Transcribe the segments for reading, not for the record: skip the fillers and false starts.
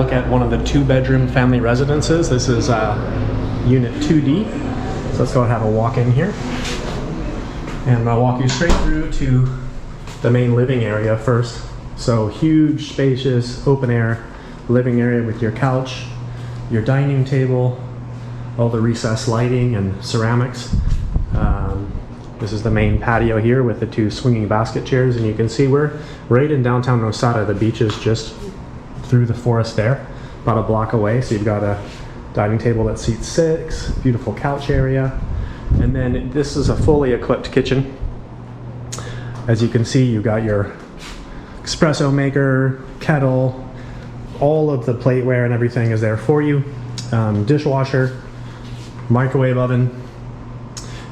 look at one of the 2-bedroom family residences. This is unit 2D. So let's go and have a walk in here. And I'll walk you straight through to the main living area first. So huge, spacious, open air living area with your couch, your dining table, all the recessed lighting and ceramics. This is the main patio here with the 2 swinging basket chairs, and you can see we're right in downtown Nosara. The beach is just through the forest there, about a block away. So you've got a dining table that seats 6, beautiful couch area, and then this is a fully equipped kitchen. As you can see, you've got your espresso maker, kettle, all of the plateware and everything is there for you. Dishwasher, microwave oven.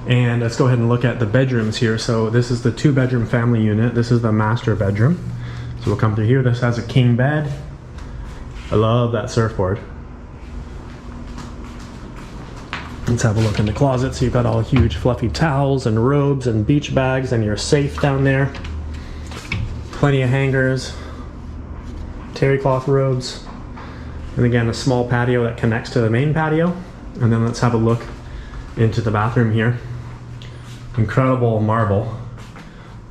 And let's go ahead and look at the bedrooms here. So this is the 2-bedroom family unit. This is the master bedroom. So we'll come through here. This has a king bed. I love that surfboard. Let's have a look in the closet. So you've got all huge fluffy towels and robes and beach bags and your safe down there. Plenty of hangers, terry cloth robes, and again a small patio that connects to the main patio. And then let's have a look into the bathroom here. Incredible marble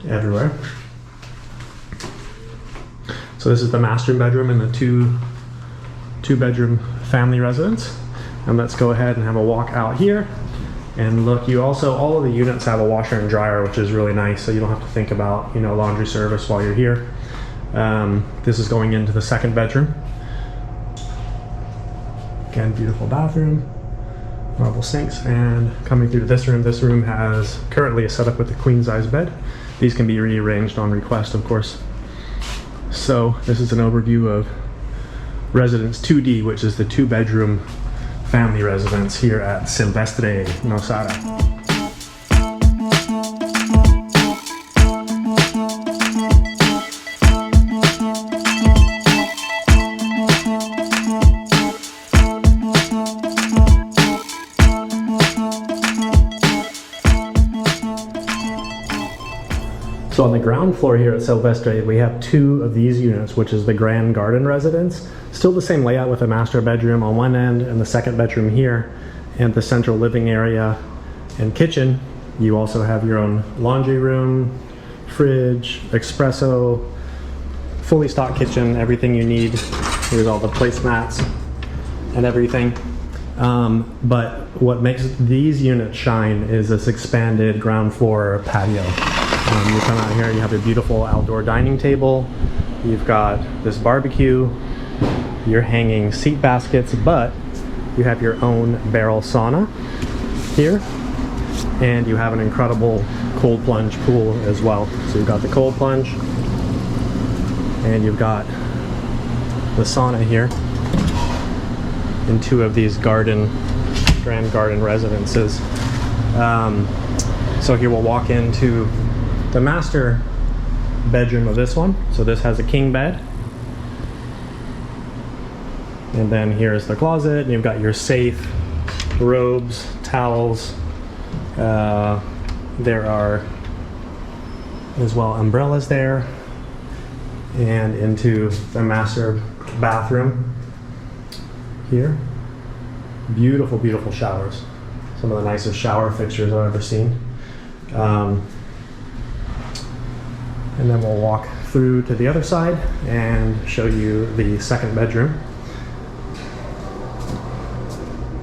everywhere. So this is the master bedroom in the two-bedroom family residence. And let's go ahead and have a walk out here. And look, you also, all of the units have a washer and dryer, which is really nice, so you don't have to think about, you know, laundry service while you're here. This is going into the 2nd bedroom. Again, beautiful bathroom, marble sinks, and coming through to this room has currently a setup with a queen size bed. These can be rearranged on request, of course. So this is an overview of residence 2D, which is the 2-bedroom family residence here at Silvestre, Nosara. So on the ground floor here at Silvestre, we have 2 of these units, which is the Grand Garden Residence. Still the same layout with a master bedroom on one end and the 2nd bedroom here, and the central living area and kitchen. You also have your own laundry room, fridge, espresso, fully stocked kitchen, everything you need. Here's all the placemats and everything. But what makes these units shine is this expanded ground floor patio. You come out here, you have a beautiful outdoor dining table, you've got this barbecue, you're hanging seat baskets, but you have your own barrel sauna here, and you have an incredible cold plunge pool as well. So you've got the cold plunge, and you've got the sauna here in 2 of these Grand Garden Residences. So here we'll walk into the master bedroom of this one. So this has a king bed, and then here's the closet, and you've got your safe, robes, towels. There are as well umbrellas there, and into the master bathroom here. Beautiful, beautiful showers. Some of the nicest shower fixtures I've ever seen. And then we'll walk through to the other side and show you the 2nd bedroom.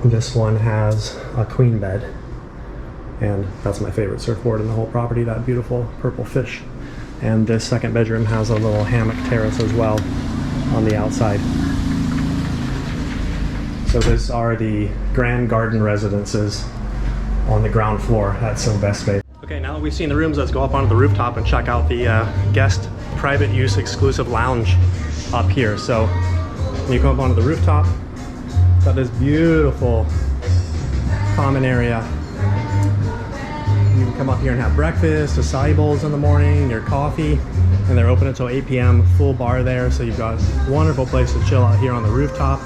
This one has a queen bed, and that's my favorite surfboard in the whole property, that beautiful purple fish. And this 2nd bedroom has a little hammock terrace as well on the outside. So these are the Grand Garden Residences on the ground floor at Silvestre. Okay, now that we've seen the rooms, let's go up onto the rooftop and check out the guest private use exclusive lounge up here. So when you come up onto the rooftop, got this beautiful common area. You can come up here and have breakfast, acai bowls in the morning, your coffee, and they're open until 8 p.m. Full bar there, so you've got a wonderful place to chill out here on the rooftop.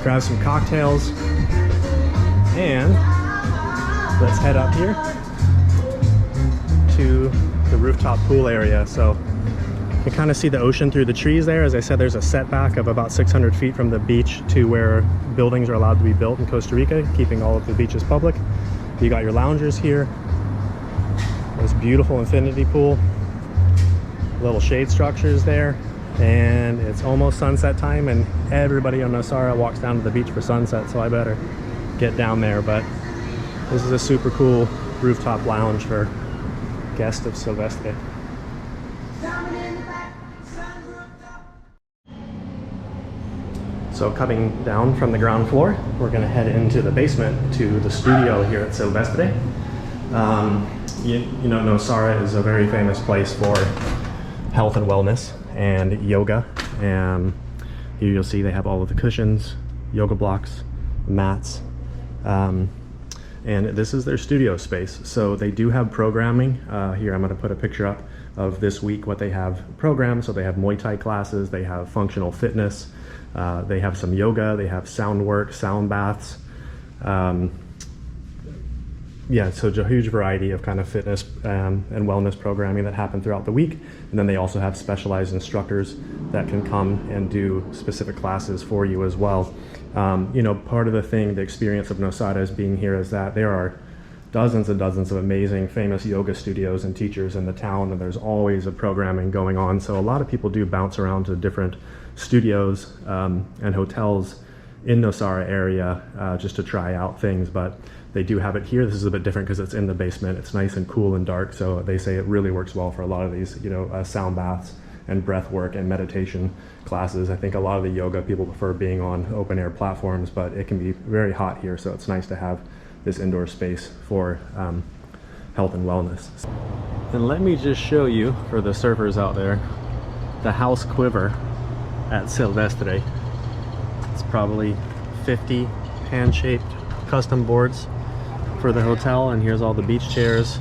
Grab some cocktails, and let's head up here to the rooftop pool area. So You kind of see the ocean through the trees there. As I said, there's a setback of about 600 feet from the beach to where buildings are allowed to be built in Costa Rica, keeping all of the beaches public. You got your loungers here. This beautiful infinity pool. Little shade structures there. And it's almost sunset time, and everybody on Nosara walks down to the beach for sunset, so I better get down there. But this is a super cool rooftop lounge for guests of Silvestre. So coming down from the ground floor, we're going to head into the basement to the studio here at Silvestre. You know, Nosara is a very famous place for health and wellness and yoga. And here you'll see they have all of the cushions, yoga blocks, mats. And this is their studio space. So they do have programming. Here I'm going to put a picture up of this week what they have programmed. So they have Muay Thai classes, they have functional fitness, they have some yoga, they have sound work, sound baths. Yeah, so a huge variety of kind of fitness and wellness programming that happen throughout the week. And then they also have specialized instructors that can come and do specific classes for you as well. You know, part of the experience of Nosara as being here is that there are dozens and dozens of amazing famous yoga studios and teachers in the town, and there's always a programming going on. So a lot of people do bounce around to different studios and hotels in Nosara area just to try out things, but they do have it here. This is a bit different because it's in the basement. It's nice and cool and dark, so they say it really works well for a lot of these, you know, sound baths and breath work and meditation classes. I think a lot of the yoga people prefer being on open air platforms, but it can be very hot here, so it's nice to have this indoor space for health and wellness. And let me just show you, for the surfers out there, the house quiver at Silvestre. It's probably 50 hand-shaped custom boards for the hotel, and here's all the beach chairs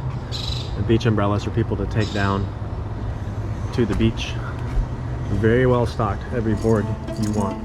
and beach umbrellas for people to take down to the beach. Very well stocked, every board you want.